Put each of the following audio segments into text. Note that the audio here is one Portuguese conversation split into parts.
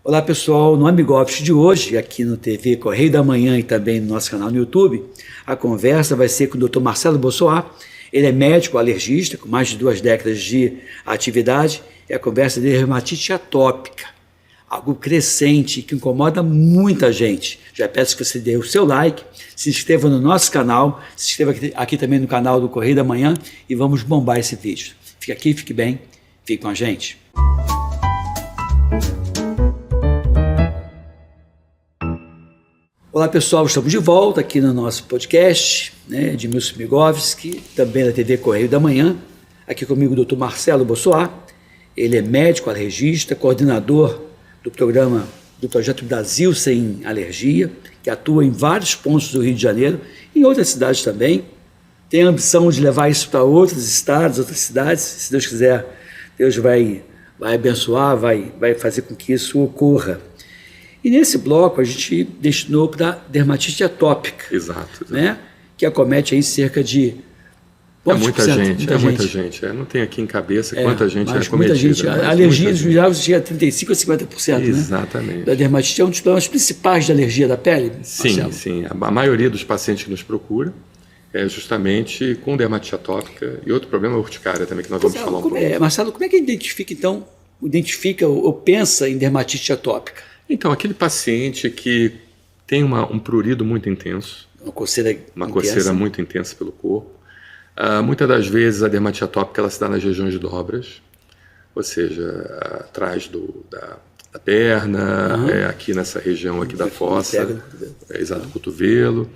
Olá pessoal, no Amigo Office de hoje, aqui no TV Correio da Manhã e também no nosso canal no YouTube, a conversa vai ser com o Dr. Marcelo Bossoá. Ele é médico alergista, com mais de 2 décadas de atividade, e a conversa dele é dermatite atópica, algo crescente que incomoda muita gente. Já peço que você dê o seu like, se inscreva no nosso canal, se inscreva aqui também no canal do Correio da Manhã e vamos bombar esse vídeo. Fique aqui, fique bem, fique com a gente. Olá pessoal, estamos de volta aqui no nosso podcast, Edmilson Migovski, também da TV Correio da Manhã. Aqui comigo o Dr. Marcelo Bossoá. Ele é médico alergista, coordenador do programa do Projeto Brasil Sem Alergia, que atua em vários pontos do Rio de Janeiro e em outras cidades também. Tem a ambição de levar isso para outros estados, outras cidades. Se Deus quiser, Deus vai abençoar, vai fazer com que isso ocorra. E nesse bloco a gente destinou para dermatite atópica. Exato. Que acomete aí cerca de... muita gente. Não tem aqui em cabeça quanta gente é acometida. Muita gente. A alergia, no geral, chega a 35% a 50%. Exatamente. Da dermatite é um dos problemas principais de alergia da pele? Sim, Marcelo? sim. A maioria dos pacientes que nos procura é justamente com dermatite atópica e outro problema é a urticária também, que nós vamos falar um pouco. Marcelo, como é que identifica ou pensa em dermatite atópica? Então, aquele paciente que tem um prurido muito intenso, uma coceira muito intensa pelo corpo. Muitas das vezes a dermatite atópica ela se dá nas regiões de dobras, ou seja, atrás da perna, aqui nessa região aqui da fossa, exato, cotovelo,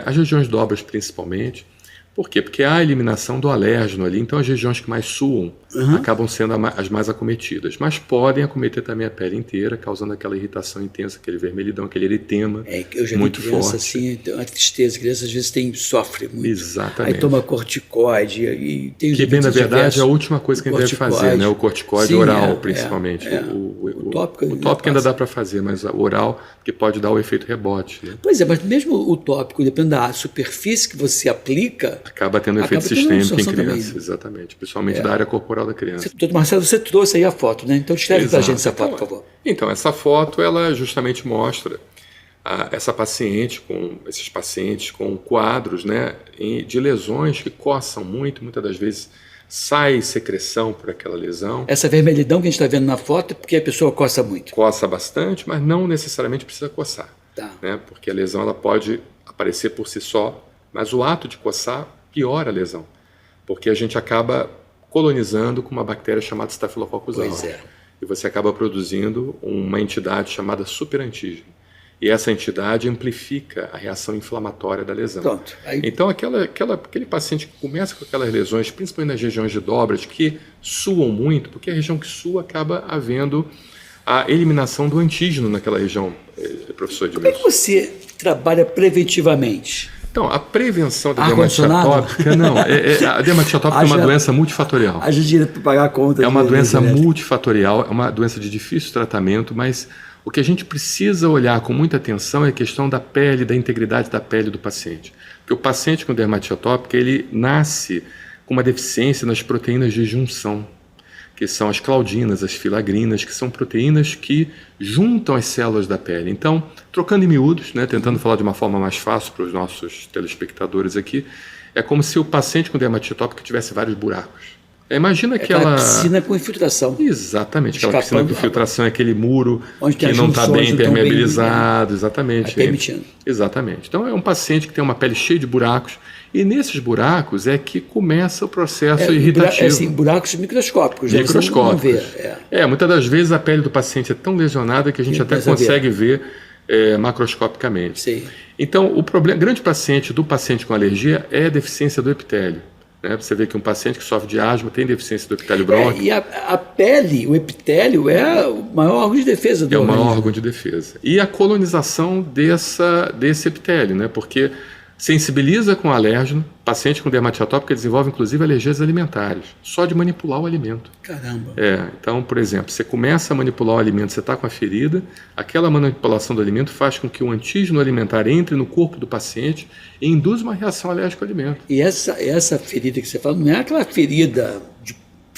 as regiões de dobras principalmente. Por quê? Porque há a eliminação do alérgeno ali, então as regiões que mais suam acabam sendo as mais acometidas, mas podem acometer também a pele inteira, causando aquela irritação intensa, aquele vermelhidão, aquele eritema eu já muito vi criança forte. Assim, a tristeza, a criança às vezes sofre muito. Exatamente. Aí toma corticoide. E tem que bem, na verdade, é a última coisa que a gente deve fazer, né? O corticoide oral, principalmente. O tópico ainda dá para fazer, mas o oral, que pode dar o efeito rebote. Né? Pois é, mas mesmo o tópico, dependendo da superfície que você aplica, acaba tendo efeito sistêmico em criança, também. Exatamente, principalmente da área corporal da criança. Doutor Marcelo, você trouxe aí a foto, né? Então descreve para a gente essa foto, por favor. Então, essa foto, ela justamente mostra esses pacientes com quadros, né, de lesões que coçam muito, muitas das vezes sai secreção por aquela lesão. Essa vermelhidão que a gente está vendo na foto é porque a pessoa coça muito. Coça bastante, mas não necessariamente precisa coçar. Né? Porque a lesão ela pode aparecer por si só, mas o ato de coçar piora a lesão, porque a gente acaba colonizando com uma bactéria chamada Staphylococcus aureus. E você acaba produzindo uma entidade chamada superantígeno. E essa entidade amplifica a reação inflamatória da lesão. Pronto. Então, aquele paciente que começa com aquelas lesões, principalmente nas regiões de dobras, que suam muito, porque a região que sua acaba havendo a eliminação do antígeno naquela região, professor Edmilson. Como é que você trabalha preventivamente? Então, a prevenção da dermatite atópica, a dermatite atópica é uma doença multifatorial. Haja dinheiro para pagar a conta. É uma doença multifatorial, é uma doença de difícil tratamento, mas o que a gente precisa olhar com muita atenção é a questão da pele, da integridade da pele do paciente. Porque o paciente com dermatite atópica, ele nasce com uma deficiência nas proteínas de junção, que são as claudinas, as filagrinas, que são proteínas que juntam as células da pele. Então, trocando em miúdos, tentando falar de uma forma mais fácil para os nossos telespectadores aqui, é como se o paciente com dermatite atópica tivesse vários buracos. Imagina aquela piscina com infiltração. Exatamente, aquela piscina com infiltração, aquele muro que não está bem permeabilizado, exatamente. Permitindo. Exatamente. Então é um paciente que tem uma pele cheia de buracos e nesses buracos é que começa o processo irritativo. Buracos microscópicos. Microscópicos. Muitas das vezes a pele do paciente é tão lesionada que a gente até consegue ver macroscopicamente. Sim. Então o grande paciente do paciente com alergia é a deficiência do epitélio. Você vê que um paciente que sofre de asma tem deficiência do epitélio brônquio. E a pele, o epitélio, é o maior órgão de defesa do organismo. É o maior órgão de defesa. E a colonização desse epitélio, porque sensibiliza com alérgeno, paciente com dermatite atópica desenvolve inclusive alergias alimentares, só de manipular o alimento. Caramba! Então, por exemplo, você começa a manipular o alimento, você está com a ferida, aquela manipulação do alimento faz com que o antígeno alimentar entre no corpo do paciente e induz uma reação alérgica ao alimento. E essa ferida que você fala não é aquela ferida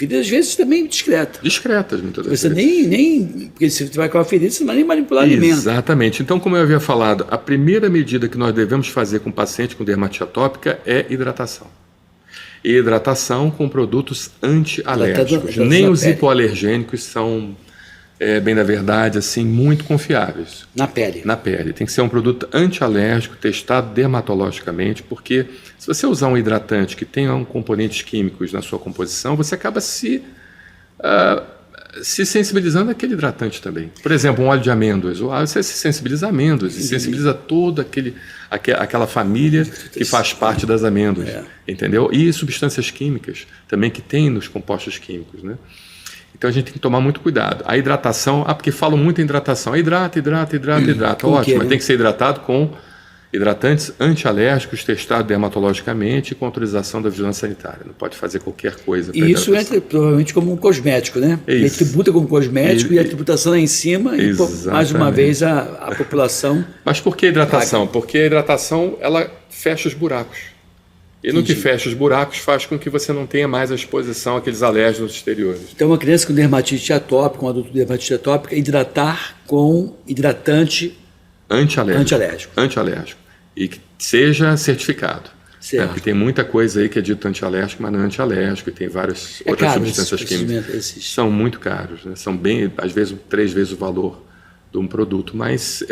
Feridas, às vezes, também discretas. Discretas, muitas das Você vezes. porque se você vai com a ferida, você não vai nem manipular alimento. Exatamente. Então, como eu havia falado, a primeira medida que nós devemos fazer com o paciente com dermatite atópica é hidratação. E hidratação com produtos anti-alérgicos. Nem os hipoalergênicos são, bem da verdade, assim, muito confiáveis. Na pele. Na pele. Tem que ser um produto anti-alérgico, testado dermatologicamente, porque se você usar um hidratante que tenha componentes químicos na sua composição, você acaba se sensibilizando àquele hidratante também. Por exemplo, um óleo de amêndoas. Você se sensibiliza a amêndoas, se sensibiliza toda aquela família que faz parte das amêndoas, entendeu? E substâncias químicas também que tem nos compostos químicos, né? Então a gente tem que tomar muito cuidado. A hidratação, porque falam muito em hidratação. Hidrata. Ótimo, mas tem que ser hidratado com hidratantes antialérgicos testados dermatologicamente e com autorização da vigilância sanitária. Não pode fazer qualquer coisa. E isso entra provavelmente como um cosmético, né? Ele tributa como cosmético e a tributação lá em cima e, mais uma vez, a população... Mas por que hidratação? Porque a hidratação, ela fecha os buracos. E no que fecha os buracos faz com que você não tenha mais a exposição àqueles alérgenos exteriores. Então, uma criança com dermatite atópica, um adulto com dermatite atópica, hidratar com hidratante antialérgico. E que seja certificado. Certo. Porque tem muita coisa aí que é dito antialérgico, mas não é antialérgico, e tem várias outras substâncias químicas. São muito caros, né? São bem, às vezes, 3 vezes o valor de um produto. Mas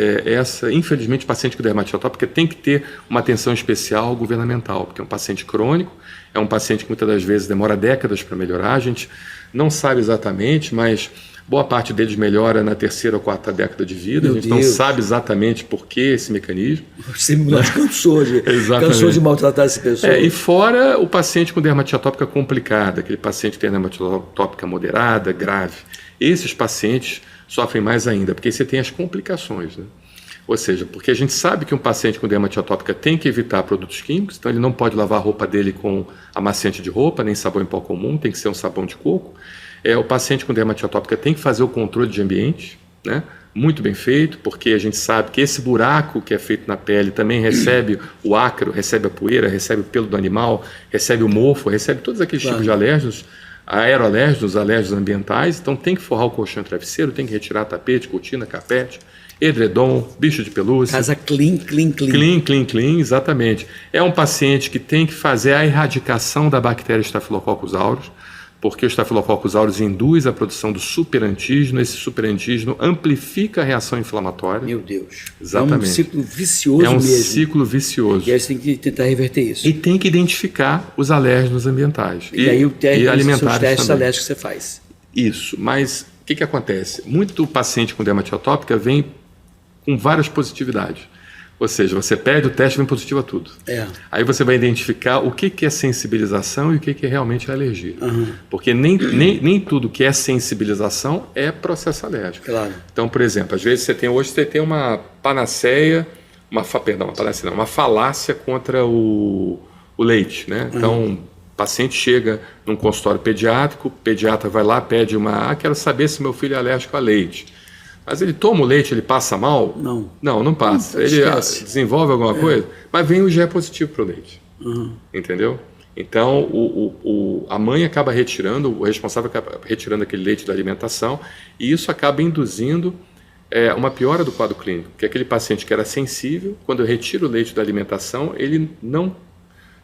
infelizmente, o paciente com dermatite atópica tem que ter uma atenção especial governamental, porque é um paciente crônico, é um paciente que muitas das vezes demora décadas para melhorar. A gente não sabe exatamente, mas boa parte deles melhora na 3ª ou 4ª década de vida. A gente não sabe exatamente por que esse mecanismo. Você cansou de maltratar essa pessoa. E fora o paciente com dermatite atópica complicada, aquele paciente que tem dermatite atópica moderada, grave. Esses pacientes sofrem mais ainda, porque você tem as complicações, né? Ou seja, porque a gente sabe que um paciente com dermatite atópica tem que evitar produtos químicos, então ele não pode lavar a roupa dele com amaciante de roupa, nem sabão em pó comum, tem que ser um sabão de coco. O paciente com dermatite atópica tem que fazer o controle de ambiente, né? Muito bem feito, porque a gente sabe que esse buraco que é feito na pele também recebe o ácaro, recebe a poeira, recebe o pelo do animal, recebe o mofo, recebe todos aqueles tipos de alérgenos, aeroalérgenos, alérgenos ambientais. Então tem que forrar o colchão e travesseiro, tem que retirar tapete, cortina, carpete, edredom, bicho de pelúcia. Casa clean. Clean, exatamente. É um paciente que tem que fazer a erradicação da bactéria Staphylococcus aureus, porque o Staphylococcus aureus induz a produção do superantígeno, esse superantígeno amplifica a reação inflamatória. Meu Deus. Exatamente. É um ciclo vicioso mesmo. É um ciclo vicioso. E aí você tem que tentar reverter isso. E tem que identificar os alérgenos ambientais. E aí e alimentares são os testes também. alérgicos que você faz. Isso, mas o que acontece? Muito paciente com dermatite atópica vem com várias positividades. Ou seja, você pede o teste e vem positivo a tudo. Aí você vai identificar o que é sensibilização e o que é realmente alergia. Porque nem tudo que é sensibilização é processo alérgico. Claro. Então, por exemplo, às vezes hoje você tem uma panaceia, uma falácia contra o leite, né? Então, o paciente chega num consultório pediátrico, o pediatra vai lá, pede quero saber se meu filho é alérgico a leite. Mas ele toma o leite, ele passa mal? Não passa. Ele desenvolve alguma coisa, mas vem o IgE positivo para o leite. Entendeu? Então, a mãe acaba retirando, o responsável acaba retirando aquele leite da alimentação, e isso acaba induzindo uma piora do quadro clínico, porque aquele paciente que era sensível, quando eu retiro o leite da alimentação, ele não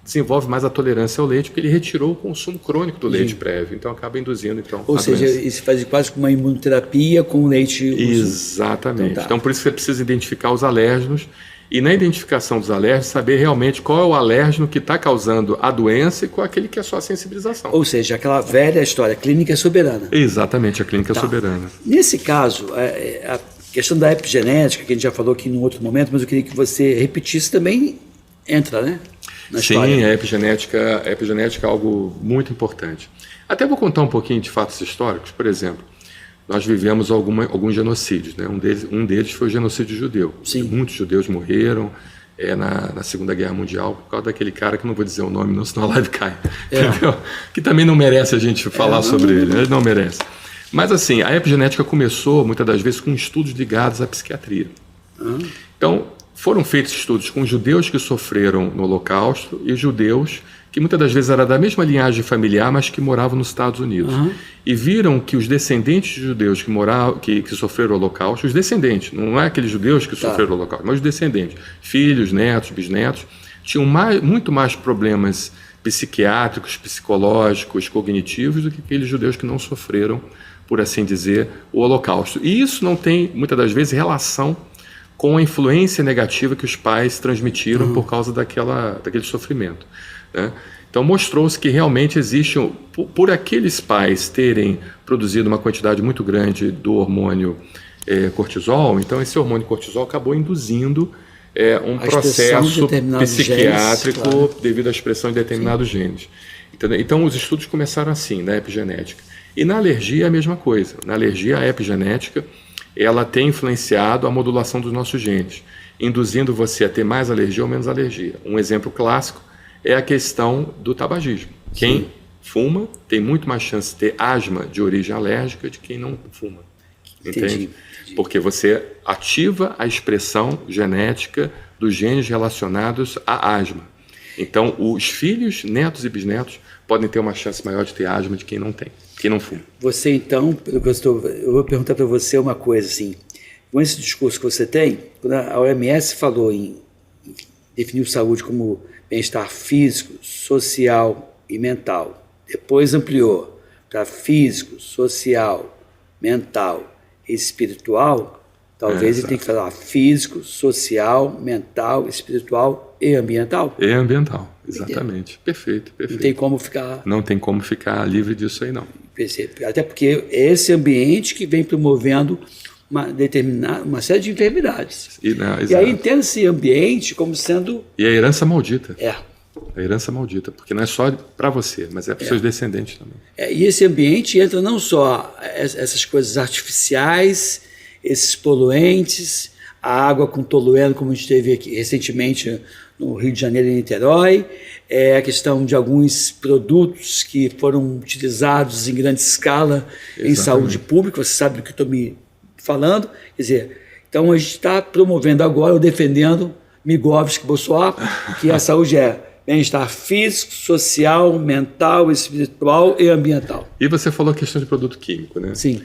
desenvolve mais a tolerância ao leite, porque ele retirou o consumo crônico do leite prévio, então acaba induzindo Ou seja, isso faz quase como uma imunoterapia com leite. Exatamente. Então por isso que você precisa identificar os alérgenos, e na identificação dos alérgenos saber realmente qual é o alérgeno que está causando a doença e qual é aquele que é só a sensibilização. Ou seja, aquela velha história, a clínica é soberana. Exatamente, a clínica é soberana. Nesse caso, a questão da epigenética, que a gente já falou aqui num outro momento, mas eu queria que você repetisse também, entra, né? Sim, a epigenética é algo muito importante. Até vou contar um pouquinho de fatos históricos. Por exemplo, nós vivemos alguns genocídios, né? Um deles foi o genocídio judeu. Sim. Muitos judeus morreram na Segunda Guerra Mundial por causa daquele cara que não vou dizer o nome, não, senão a live cai. Entendeu? Que também não merece a gente falar sobre ele, né? Ele não merece. Mas assim, a epigenética começou muitas das vezes com estudos ligados à psiquiatria. Então, foram feitos estudos com judeus que sofreram no Holocausto e judeus que muitas das vezes era da mesma linhagem familiar, mas que moravam nos Estados Unidos. E viram que os descendentes de judeus que sofreram o Holocausto, os descendentes, não é aqueles judeus que sofreram o Holocausto, mas os descendentes, filhos, netos, bisnetos, tinham muito mais problemas psiquiátricos, psicológicos, cognitivos do que aqueles judeus que não sofreram, por assim dizer, o Holocausto. E isso não tem, muitas das vezes, relação com a influência negativa que os pais transmitiram por causa daquele sofrimento, né? Então mostrou-se que realmente existe, por aqueles pais terem produzido uma quantidade muito grande do hormônio cortisol, então esse hormônio cortisol acabou induzindo um processo psiquiátrico genes, claro, devido à expressão de determinados genes. Entendeu? Então os estudos começaram assim, na epigenética. E na alergia é a mesma coisa. Na alergia, a epigenética, ela tem influenciado a modulação dos nossos genes, induzindo você a ter mais alergia ou menos alergia. Um exemplo clássico é a questão do tabagismo. Quem fuma tem muito mais chance de ter asma de origem alérgica de quem não fuma. Entende? Porque você ativa a expressão genética dos genes relacionados à asma. Então, os filhos, netos e bisnetos podem ter uma chance maior de ter asma de quem não tem, quem não fuma. Você, então, eu vou perguntar para você uma coisa, assim, com esse discurso que você tem, quando a OMS falou definiu saúde como bem-estar físico, social e mental, depois ampliou para físico, social, mental e espiritual, talvez ele tenha que falar físico, social, mental, espiritual e ambiental. E ambiental, exatamente. Perfeito. Não tem como ficar livre disso aí, não. Até porque é esse ambiente que vem promovendo uma série de enfermidades. E aí entende esse ambiente como sendo... E a herança maldita. A herança maldita, porque não é só para você, mas é para os seus descendentes também. E esse ambiente entra não só essas coisas artificiais, esses poluentes, a água com tolueno, como a gente teve aqui recentemente no Rio de Janeiro e Niterói, a questão de alguns produtos que foram utilizados em grande escala em saúde pública, você sabe do que eu estou me falando, quer dizer, então a gente está promovendo agora, ou defendendo Migovski Bolsonaro, que a saúde é bem-estar físico, social, mental, espiritual e ambiental. E você falou a questão de produto químico, né? Sim.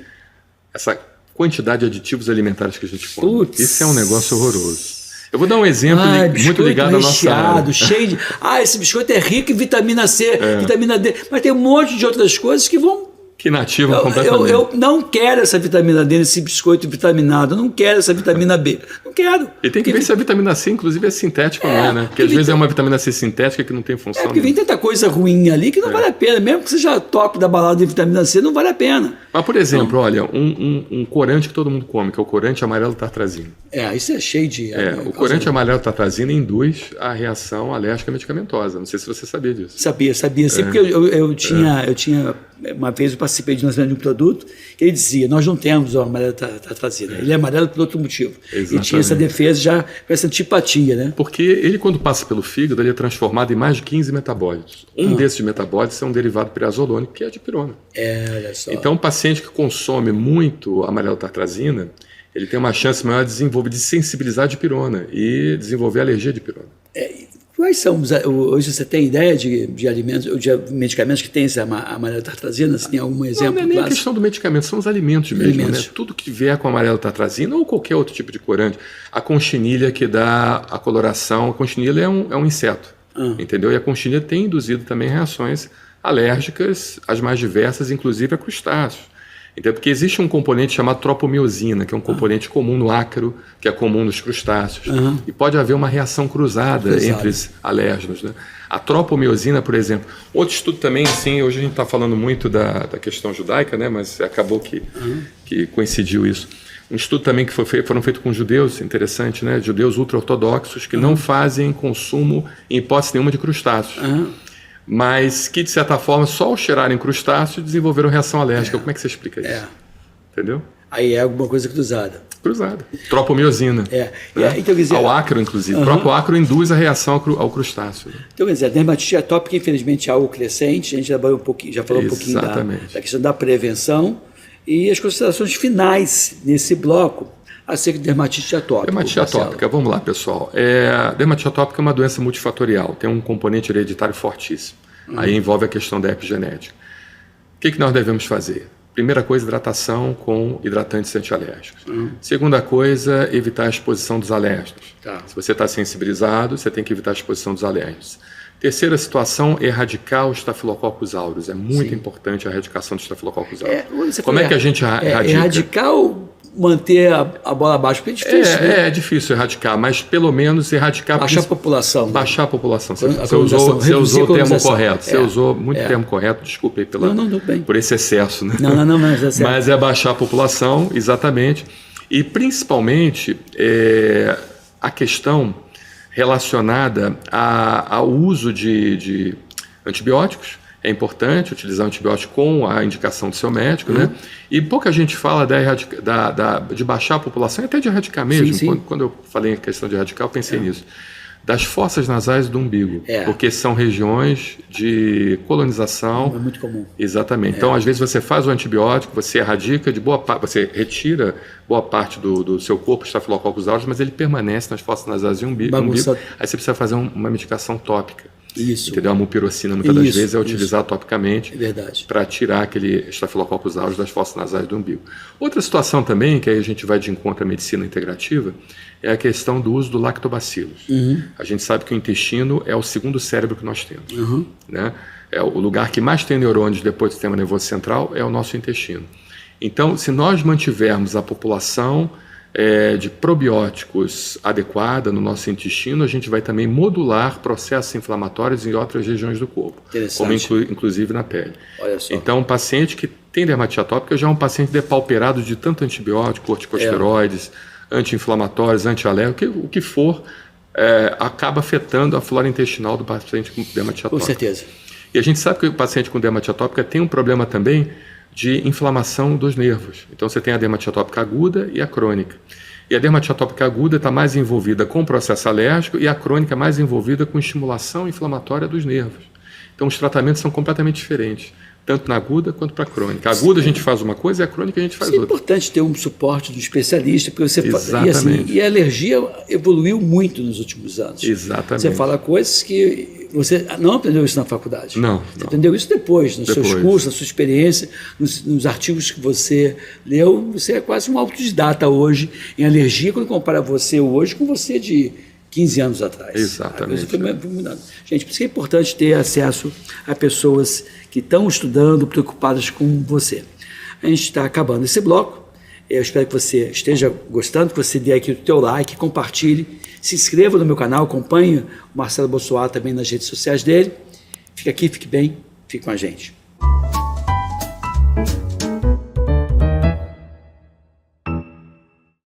Essa quantidade de aditivos alimentares que a gente come, isso é um negócio horroroso. Eu vou dar um exemplo muito ligado à nossa área. Cheio de... esse biscoito é rico em vitamina C, vitamina D, mas tem um monte de outras coisas que vão... Que inativam completamente. Eu não quero essa vitamina D nesse biscoito vitaminado, eu não quero essa vitamina B, não quero. E tem que ver se a vitamina C, inclusive, é sintética ou não é, né? Porque às vezes é uma vitamina C sintética que não tem função. Porque vem tanta coisa ruim ali que não vale a pena, mesmo que seja top da balada de vitamina C, não vale a pena. Mas, por exemplo, olha, um corante que todo mundo come, que é o corante amarelo tartrazina. Isso é cheio de... o corante amarelo tartrazina induz a reação alérgica medicamentosa. Não sei se você sabia disso. Sabia. Sim, porque eu tinha... Uma vez eu participei de lançamento de um produto que ele dizia, nós não temos o amarelo tartrazina, ele é amarelo por outro motivo. Exatamente. E tinha essa defesa já com essa antipatia, né? Porque ele, quando passa pelo fígado, ele é transformado em mais de 15 metabólitos. Um desses metabólitos é um derivado priazolônico, que é a dipirona. Olha só. Então, o paciente que consome muito amarelo tartrazina, ele tem uma chance maior de sensibilizar a dipirona e desenvolver alergia à dipirona. Quais são, hoje você tem ideia de alimentos, de medicamentos que tem essa amarelo tartrazina? Você tem algum exemplo? Não é nem a questão do medicamento, são os alimentos mesmo. Né? Tudo que vier com amarelo tartrazina ou qualquer outro tipo de corante. A conchinilha que dá a coloração, a conchinilha é um inseto, entendeu? E a conchinilha tem induzido também reações alérgicas, as mais diversas, inclusive a crustáceos. Então, porque existe um componente chamado tropomiosina, que é um componente comum no ácaro, que é comum nos crustáceos, e pode haver uma reação cruzada entre os alérgenos. Né? A tropomiosina, por exemplo. Outro estudo também, sim, hoje a gente está falando muito da questão judaica, né? Mas acabou que coincidiu isso. Um estudo também que foram feitos com judeus, interessante, né? Judeus ultra-ortodoxos que não fazem consumo, em hipótese nenhuma, de crustáceos. Mas que, de certa forma, só ao cheirarem crustáceos desenvolveram reação alérgica. Como é que você explica isso? Entendeu? Aí é alguma coisa cruzada. Tropomiosina. Então, quer dizer, ao ácaro, inclusive. O próprio ácaro induz a reação ao crustáceo. Então, quer dizer, a dermatite atópica, infelizmente, é algo crescente. A gente já falou um pouquinho da questão da prevenção. E as considerações finais nesse bloco. acerca de dermatite atópica. Dermatite atópica, vamos lá, pessoal. Dermatite atópica é uma doença multifatorial, tem um componente hereditário fortíssimo. Aí envolve a questão da epigenética. O que nós devemos fazer? Primeira coisa, hidratação com hidratantes antialérgicos. Segunda coisa, evitar a exposição dos alérgenos. Tá. Se você está sensibilizado, você tem que evitar a exposição dos alérgenos. Terceira situação, erradicar o Staphylococcus aureus. É muito importante a erradicação do Staphylococcus aureus. Como é que a gente erradica? Erradicar ou manter a bola abaixo? Porque é difícil, né? É difícil erradicar, mas pelo menos erradicar... Baixar a população. Baixar a população. Você usou o termo correto. Você usou muito termo correto, desculpe aí por esse excesso. Né? Não, mas é certo. Mas é baixar a população, exatamente. E principalmente a questão relacionada ao uso de antibióticos. É importante utilizar antibiótico com a indicação do seu médico, né? E pouca gente fala de baixar a população e até de erradicar mesmo. Sim. Quando eu falei em questão de erradicar, eu pensei nisso. Das fossas nasais do umbigo, porque são regiões de colonização. É muito comum. Exatamente. Então, às vezes, você faz o antibiótico, você erradica você retira boa parte do seu corpo, Staphylococcus aureus, mas ele permanece nas fossas nasais do umbigo. Aí você precisa fazer uma medicação tópica. Isso. Entendeu? A mupirocina, muitas das vezes, é utilizada topicamente para tirar aquele Staphylococcus aureus das fossas nasais do umbigo. Outra situação também, que aí a gente vai de encontro à medicina integrativa, é a questão do uso do lactobacillus. A gente sabe que o intestino é o segundo cérebro que nós temos. Né? É o lugar que mais tem neurônios depois do sistema nervoso central, é o nosso intestino. Então, se nós mantivermos a população de probióticos adequada no nosso intestino, a gente vai também modular processos inflamatórios em outras regiões do corpo, como inclusive na pele. Olha só. Então, um paciente que tem dermatite atópica já é um paciente depauperado de tanto antibiótico, corticosteroides, anti-inflamatórios, antialérgicos, o que for, acaba afetando a flora intestinal do paciente com dermatite atópica. Com certeza. E a gente sabe que o paciente com dermatite atópica tem um problema também de inflamação dos nervos. Então, você tem a dermatite atópica aguda e a crônica. E a dermatite atópica aguda está mais envolvida com o processo alérgico e a crônica mais envolvida com estimulação inflamatória dos nervos. Então, os tratamentos são completamente diferentes, tanto na aguda quanto para a crônica. A aguda a gente faz uma coisa e a crônica a gente faz outra. É importante ter um suporte do especialista, porque você Exatamente. E a alergia evoluiu muito nos últimos anos. Exatamente. Você fala coisas que você não aprendeu isso na faculdade. Você aprendeu isso depois, nos seus cursos, na sua experiência, nos artigos que você leu. Você é quase um autodidata hoje em alergia, quando compara você hoje com você de 15 anos atrás. Exatamente. Gente, por isso que é importante ter acesso a pessoas que estão estudando, preocupadas com você. A gente está acabando esse bloco. Eu espero que você esteja gostando, que você dê aqui o teu like, compartilhe, se inscreva no meu canal, acompanhe o Marcelo Bossoá também nas redes sociais dele. Fique aqui, fique bem, fique com a gente.